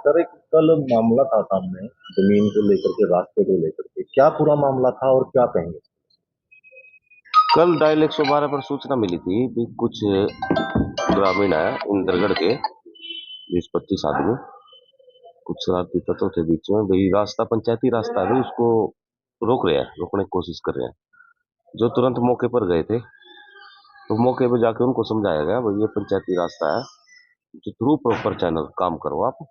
Sir एक कल मामला था सामने, जमीन को लेकर के, रास्ते को लेकर के, क्या पूरा मामला था और क्या कहेंगे? कल डायल 112 पर सूचना मिली थी कि कुछ ग्रामीण है इंद्रगढ़ के 20-25 आदमी, कुछ शरारती तत्व थे बीच में। भाई रास्ता पंचायती रास्ता है, भाई उसको रोकने की कोशिश कर रहे हैं। जो तुरंत मौके पर गए थे, तो मौके पर जाके उनको समझाया गया भाई ये पंचायती रास्ता है, जो थ्रू प्रॉपर चैनल काम करो आप,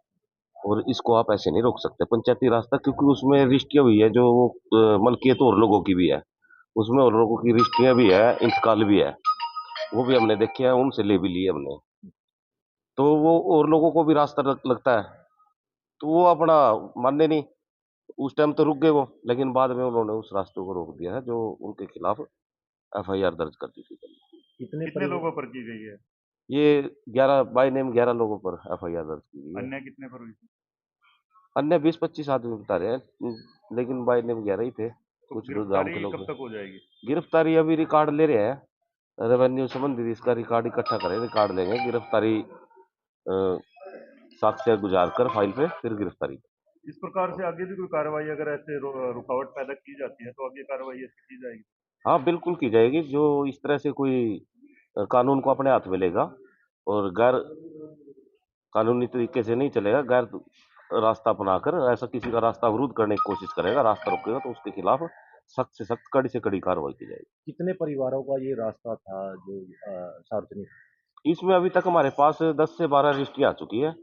और इसको आप ऐसे नहीं रोक सकते पंचायती रास्ता, क्योंकि उसमें रजिस्ट्रियां हुई है, जो मलकियत और लोगों की भी है, उसमें और लोगों की रजिस्ट्रियां भी है, इंतकाल भी है, वो भी हमने देखे हैं, उनसे ले भी लिए हमने। तो वो और लोगों को भी रास्ता लगता है, तो वो अपना मानने नहीं। उस टाइम तो रुक गए वो, लेकिन बाद में उन्होंने उस रास्ते को रोक दिया है, जो उनके खिलाफ एफआईआर दर्ज कर दी थी। कितने कितने परिवार? लोगों पर की गई है? ये 11 बाय नेम 11 लोगों पर एफआईआर दर्ज की गई है। अन्य कितने पर हुई थी? अन्य 20-25 आदमी बता रहे हैं, लेकिन बाय नेम 11 ही थे, तो कुछ ग्राम के गिरफ्तारी लोग। कब तक हो जाएगी? गिरफ्तारी अभी रिकॉर्ड ले रहे हैं, रेवेन्यू संबंधित इसका रिकॉर्ड इकट्ठा करें, रिकॉर्ड लेंगे, गिरफ्तारी साक्ष्य गुजार कर फाइल पे फिर गिरफ्तारी। इस प्रकार से आगे भी कोई कार्रवाई अगर ऐसे रुकावट पैदा की जाती है तो आगे कार्रवाई ऐसी की जाएगी? हाँ बिल्कुल की जाएगी। जो इस तरह से कोई कानून को अपने हाथ में लेगा और गैर कानूनी तरीके से नहीं चलेगा, गैर रास्ता अपनाकर ऐसा किसी का रास्ता अवरुद्ध करने की कोशिश करेगा, रास्ता रोकेगा, तो उसके खिलाफ सख्त से सख्त, कड़ी से कड़ी कार्रवाई की जाएगी। कितने परिवारों का ये रास्ता था जो सार्वजनिक? इसमें अभी तक हमारे पास 10 से 12 रजिस्ट्री आ चुकी है,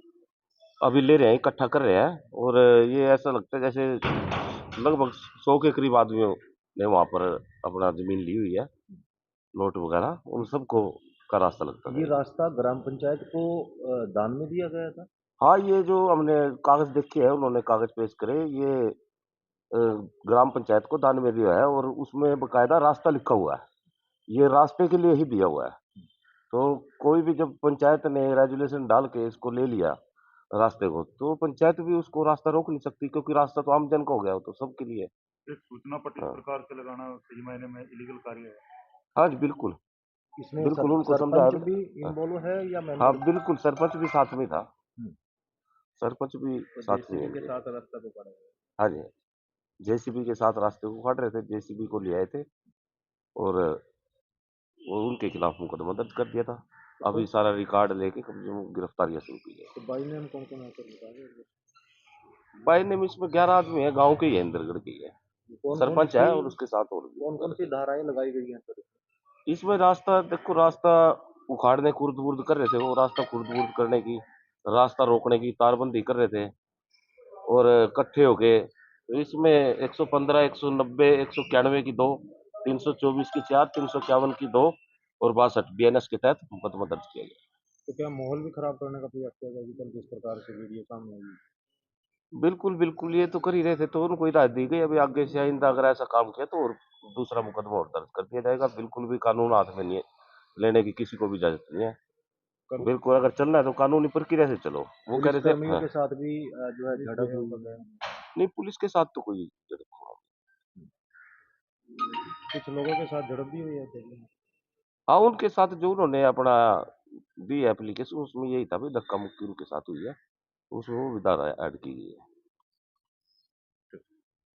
अभी ले रहे हैं, इकट्ठा कर रहे हैं, और ये ऐसा लगता है जैसे लगभग 100 के करीब आदमियों ने वहां पर अपना जमीन ली हुई है, नोट वगैरह उन सबको का रास्ता लगता ये है। रास्ता ग्राम पंचायत को दान में दिया गया था? हाँ, ये जो हमने कागज देखे हैं, उन्होंने कागज पेश करे, ये अ, ग्राम पंचायत को दान में दिया है, और उसमें बकायदा रास्ता लिखा हुआ है, ये रास्ते के लिए ही दिया हुआ है। तो कोई भी जब पंचायत ने रेजुलेशन डाल के इसको ले लिया रास्ते को, तो पंचायत भी उसको रास्ता रोक नहीं सकती, क्योंकि रास्ता तो आम जन का हो गया, वो तो सबके लिए है। एक सूचना पट इस हाँ, प्रकार से लगाना सही मायने में इलीगल कार्य है। हाँ जी बिल्कुल। इसमें बिल्कुल उनको समझाया सरपंच भी। भी हाँ, इन्वॉल्व है या हाँ मेंबर? बिल्कुल, सरपंच भी साथ में था, हम्म। सरपंच भी तो साथ में है जेसीबी के इनके। साथ रास्ता को पड़ा है। हाँ जी, जेसीबी के साथ रास्ते को काट रहे थे, जेसीबी को ले आए थे, और वो उनके खिलाफ मुकदमा दर्ज कर दिया था। अभी सारा रिकॉर्ड लेके कम से कम गिरफ्तारियां शुरू की है। तो बाई नेम कौन कौन है सर बता दें? बाई नेम इसमें 11 आदमी है, गांव के ही है, इंद्रगढ़ के ही है, कौन कौन सरपंच सी है और उसके साथ और भी कौन कौन सी लोग धाराएं लगाई गई हैं सर? हैं। इसमें रास्ता देखो, रास्ता उखाड़ने खुर्द बुर्द कर रहे थे, वो रास्ता खुर्द बुर्द करने की, रास्ता रोकने की तारबंदी कर रहे थे, और इकट्ठे हो गए। तो इसमें 115, 190, 191 की दो, 324 की चार, 351 की दो, और 62 बीएनएस के तहत मुकदमा दर्ज किया गया। तो क्या माहौल भी खराब करने का प्रयास किया गया कल जिस प्रकार से वीडियो सामने आई? बिल्कुल बिल्कुल, ये तो कर ही रहे थे, तो उनको हिदायत दी गई अभी आगे से आइंदा अगर ऐसा काम किया तो और दूसरा मुकदमा और दर्ज कर दिया जाएगा। बिल्कुल भी कानून हाथ में नहीं है, लेने की किसी को भी इजाजत नहीं है। कर बिल्कुल अगर चलना है तो कानूनी प्रक्रिया से चलो। वो कह पुलिस रहे थे कर्मियों हाँ, के साथ भी जो है झड़प हुई है। नहीं पुलिस के साथ तो कोई कुछ लोगों के साथ झड़प भी हुई है पहले। हाँ, उनके साथ जो उन्होंने अपना दी एप्लीकेशन, उसमें यही था भाई, धक्का मुक्की उनके साथ हुई है, उसमें वो भी धारा ऐड की गई है।